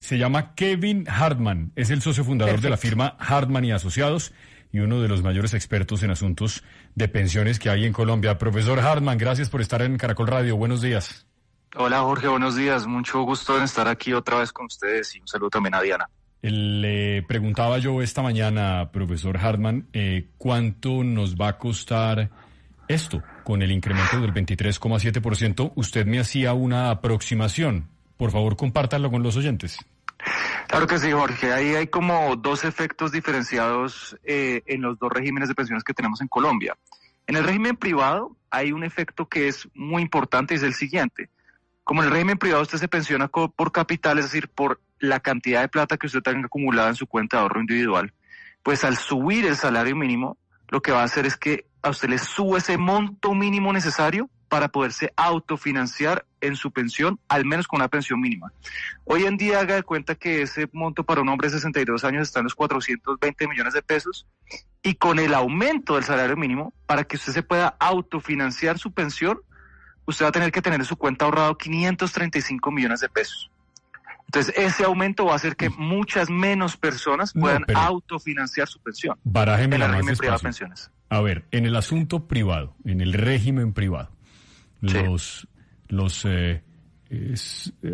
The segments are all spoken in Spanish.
Se llama Kevin Hartman, es el socio fundador de la firma Hartman y Asociados y uno de los mayores expertos en asuntos de pensiones que hay en Colombia. Profesor Hartman, gracias por estar en Caracol Radio. Buenos días. Hola Jorge, buenos días. Mucho gusto en estar aquí otra vez con ustedes y un saludo también a Diana. Le preguntaba yo esta mañana, profesor Hartman, ¿cuánto nos va a costar esto con el incremento del 23,7%? Usted me hacía una aproximación. Por favor, compártalo con los oyentes. Claro que sí, Jorge. Ahí hay como dos efectos diferenciados en los dos regímenes de pensiones que tenemos en Colombia. En el régimen privado hay un efecto que es muy importante y es el siguiente. Como en el régimen privado usted se pensiona por capital, es decir, por la cantidad de plata que usted tenga acumulada en su cuenta de ahorro individual, pues al subir el salario mínimo, lo que va a hacer es que a usted le sube ese monto mínimo necesario para poderse autofinanciar en su pensión, al menos con una pensión mínima. Hoy en día haga de cuenta que ese monto para un hombre de 62 años está en los 420 millones de pesos y con el aumento del salario mínimo, para que usted se pueda autofinanciar su pensión, usted va a tener que tener en su cuenta ahorrado 535 millones de pesos. Entonces, ese aumento va a hacer que muchas menos personas puedan autofinanciar su pensión. Barájeme en el más régimen privado de despacio. pensiones. A ver, en el asunto privado, en el régimen privado, los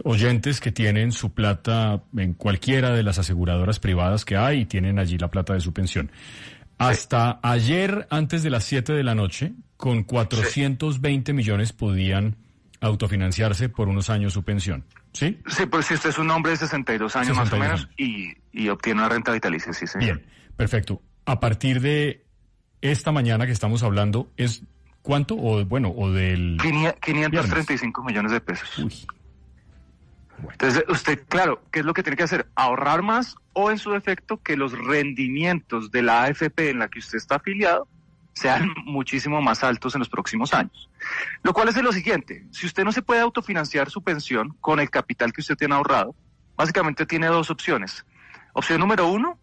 oyentes que tienen su plata en cualquiera de las aseguradoras privadas que hay y tienen allí la plata de su pensión. Hasta ayer, antes de las 7 de la noche, con 420 millones podían autofinanciarse por unos años su pensión. ¿Sí? Sí, pues si usted es un hombre de 62 años más o menos y obtiene una renta vitalicia, sí, señor. Bien, perfecto. A partir de esta mañana que estamos hablando, ¿es cuánto? O del 535 millones de pesos. Uy. Bueno. Entonces, usted, claro, ¿qué es lo que tiene que hacer? Ahorrar más o en su defecto que los rendimientos de la AFP en la que usted está afiliado sean muchísimo más altos en los próximos años. Lo cual es de lo siguiente: si usted no se puede autofinanciar su pensión con el capital que usted tiene ahorrado, básicamente tiene dos opciones. Opción número uno,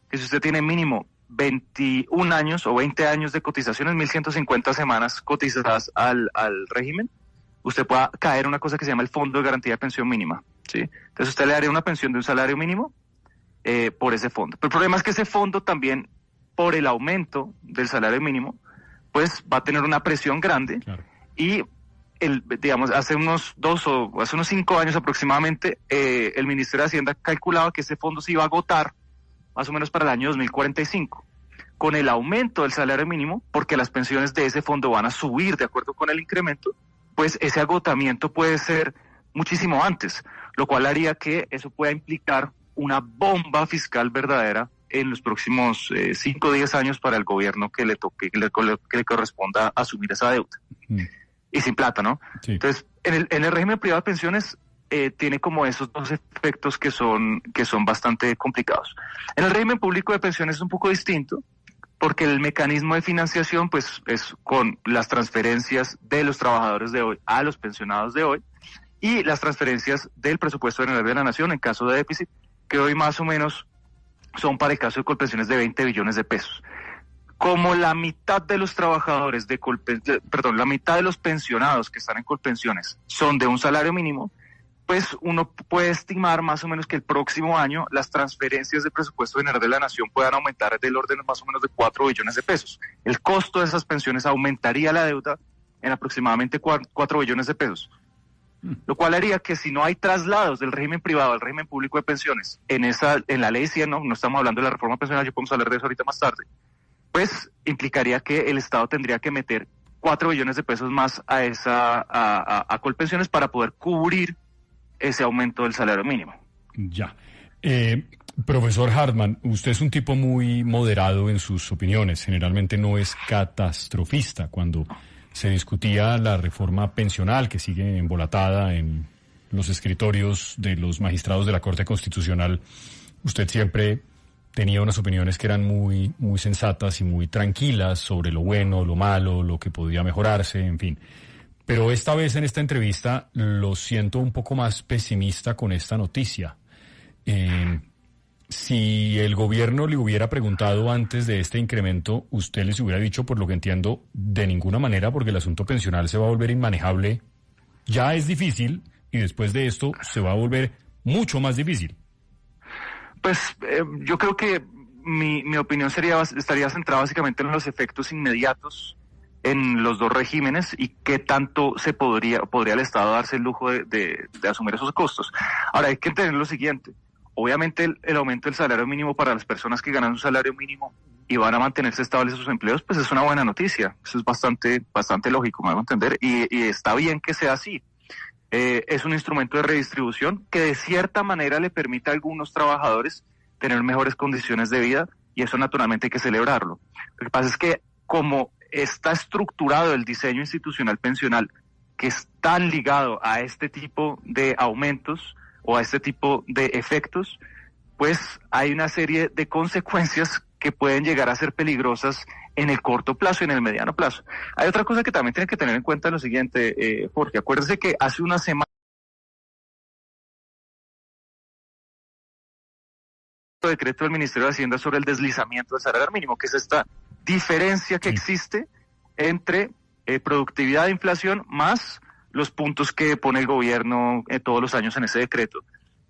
que si usted tiene mínimo 21 años o 20 años de cotizaciones, 1.150 semanas cotizadas al régimen, usted pueda caer en una cosa que se llama el Fondo de Garantía de Pensión Mínima, ¿sí? Entonces usted le daría una pensión de un salario mínimo por ese fondo. Pero el problema es que ese fondo también, por el aumento del salario mínimo, pues va a tener una presión grande. Claro. Y hace unos 5 años aproximadamente, el Ministerio de Hacienda calculaba que ese fondo se iba a agotar más o menos para el año 2045. Con el aumento del salario mínimo, porque las pensiones de ese fondo van a subir de acuerdo con el incremento, pues ese agotamiento puede ser muchísimo antes, lo cual haría que eso pueda implicar una bomba fiscal verdadera en los próximos 5 o 10 años para el gobierno que le corresponda asumir esa deuda. Y sin plata, ¿no? Sí. Entonces, en el régimen privado de pensiones tiene como esos dos efectos que son bastante complicados. En el régimen público de pensiones es un poco distinto, porque el mecanismo de financiación pues es con las transferencias de los trabajadores de hoy a los pensionados de hoy y las transferencias del presupuesto general de la nación en caso de déficit, que hoy más o menos son para el caso de Colpensiones de 20 billones de pesos. Como la mitad de los trabajadores la mitad de los pensionados que están en Colpensiones son de un salario mínimo, pues uno puede estimar más o menos que el próximo año las transferencias del presupuesto general de la nación puedan aumentar del orden más o menos de 4 billones de pesos. El costo de esas pensiones aumentaría la deuda en aproximadamente 4 billones de pesos. Lo cual haría que si no hay traslados del régimen privado al régimen público de pensiones en la ley 100, no estamos hablando de la reforma pensional, yo podemos hablar de eso ahorita más tarde, pues implicaría que el Estado tendría que meter 4 billones de pesos más a Colpensiones para poder cubrir ese aumento del salario mínimo. Ya. Profesor Hartman, usted es un tipo muy moderado en sus opiniones, generalmente no es catastrofista. Cuando se discutía la reforma pensional que sigue embolatada en los escritorios de los magistrados de la Corte Constitucional, usted siempre tenía unas opiniones que eran muy, muy sensatas y muy tranquilas sobre lo bueno, lo malo, lo que podía mejorarse, en fin. Pero esta vez en esta entrevista lo siento un poco más pesimista con esta noticia. Si el gobierno le hubiera preguntado antes de este incremento, usted les hubiera dicho, por lo que entiendo, de ninguna manera, porque el asunto pensional se va a volver inmanejable. Ya es difícil y después de esto se va a volver mucho más difícil. Yo creo que mi opinión estaría centrada básicamente en los efectos inmediatos en los dos regímenes y qué tanto podría el Estado darse el lujo de asumir esos costos. Ahora, hay que entender lo siguiente. Obviamente el aumento del salario mínimo para las personas que ganan un salario mínimo y van a mantenerse estables sus empleos, pues es una buena noticia. Eso es bastante lógico, me hago entender, y está bien que sea así. Es un instrumento de redistribución que de cierta manera le permite a algunos trabajadores tener mejores condiciones de vida, y eso naturalmente hay que celebrarlo. Lo que pasa es que como está estructurado el diseño institucional pensional, que es tan ligado a este tipo de aumentos o a este tipo de efectos, pues hay una serie de consecuencias que pueden llegar a ser peligrosas en el corto plazo y en el mediano plazo. Hay otra cosa que también tienen que tener en cuenta, lo siguiente, Jorge. Acuérdense que hace una semana el decreto del Ministerio de Hacienda sobre el deslizamiento del salario mínimo, que es esta diferencia que existe entre productividad e inflación más los puntos que pone el gobierno todos los años en ese decreto,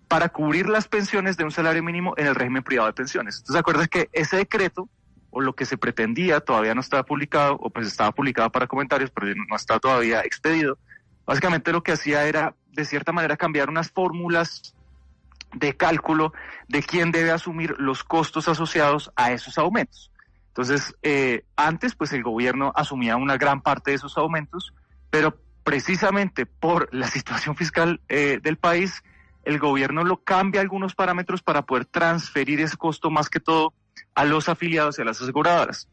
para cubrir las pensiones de un salario mínimo en el régimen privado de pensiones. Entonces, acuérdense que ese decreto, o lo que se pretendía, todavía no estaba publicado, o pues estaba publicado para comentarios, pero no está todavía expedido. Básicamente lo que hacía era, de cierta manera, cambiar unas fórmulas de cálculo de quién debe asumir los costos asociados a esos aumentos. Entonces, antes, pues el gobierno asumía una gran parte de esos aumentos, pero precisamente por la situación fiscal del país, el gobierno lo cambia algunos parámetros para poder transferir ese costo más que todo a los afiliados y a las aseguradoras,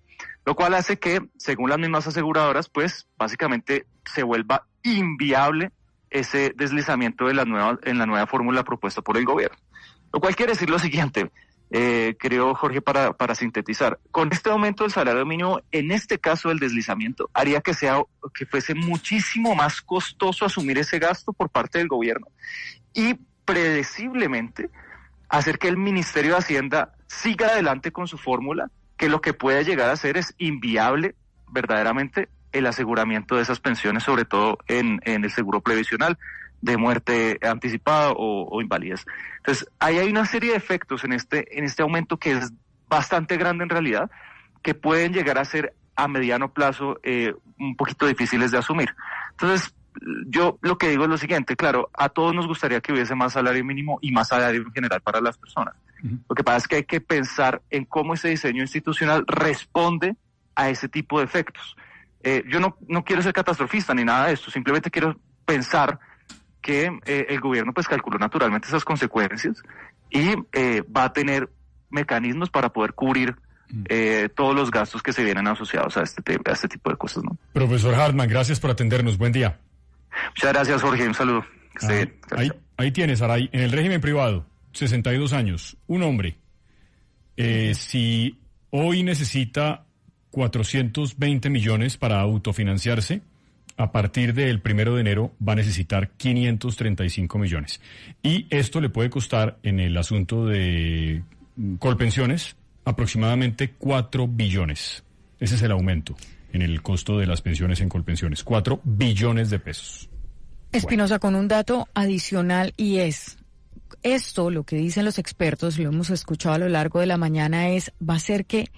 lo cual hace que, según las mismas aseguradoras, pues básicamente se vuelva inviable ese deslizamiento en la nueva fórmula propuesta por el gobierno. Lo cual quiere decir lo siguiente, querido Jorge, para sintetizar. Con este aumento del salario mínimo, en este caso el deslizamiento, haría que fuese muchísimo más costoso asumir ese gasto por parte del gobierno y predeciblemente hacer que el Ministerio de Hacienda siga adelante con su fórmula, que lo que puede llegar a ser es inviable verdaderamente el aseguramiento de esas pensiones, sobre todo en el seguro previsional de muerte anticipada o invalidez. Entonces, ahí hay una serie de efectos en este aumento que es bastante grande en realidad, que pueden llegar a ser a mediano plazo un poquito difíciles de asumir. Entonces, yo lo que digo es lo siguiente, claro, a todos nos gustaría que hubiese más salario mínimo y más salario en general para las personas. Lo que pasa es que hay que pensar en cómo ese diseño institucional responde a ese tipo de efectos. Yo no quiero ser catastrofista ni nada de esto, simplemente quiero pensar que el gobierno pues calculó naturalmente esas consecuencias y va a tener mecanismos para poder cubrir todos los gastos que se vienen asociados a este tipo de cosas, ¿no? Profesor Hartman, gracias por atendernos. Buen día. Muchas gracias, Jorge. Un saludo. Ahí tienes, Aray. En el régimen privado, 62 años, un hombre. Si hoy necesita 420 millones para autofinanciarse, a partir del 1 de enero va a necesitar 535 millones. Y esto le puede costar, en el asunto de Colpensiones, aproximadamente 4 billones. Ese es el aumento en el costo de las pensiones en Colpensiones, 4 billones de pesos. Espinosa, con un dato adicional, y es esto, lo que dicen los expertos, lo hemos escuchado a lo largo de la mañana, va a hacer que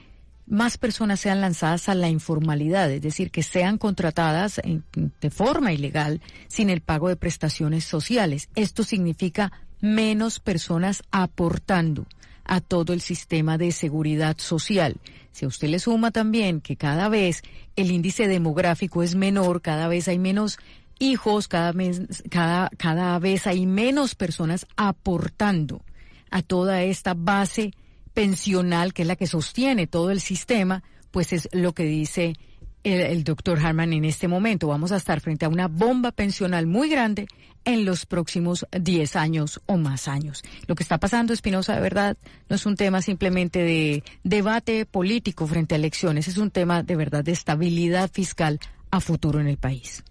más personas sean lanzadas a la informalidad, es decir, que sean contratadas de forma ilegal sin el pago de prestaciones sociales. Esto significa menos personas aportando a todo el sistema de seguridad social. Si a usted le suma también que cada vez el índice demográfico es menor, cada vez hay menos hijos, cada vez hay menos personas aportando a toda esta base pensional, que es la que sostiene todo el sistema, pues es lo que dice el doctor Hartman en este momento. Vamos a estar frente a una bomba pensional muy grande en los próximos 10 años o más años. Lo que está pasando, Espinosa, de verdad, no es un tema simplemente de debate político frente a elecciones, es un tema de verdad de estabilidad fiscal a futuro en el país.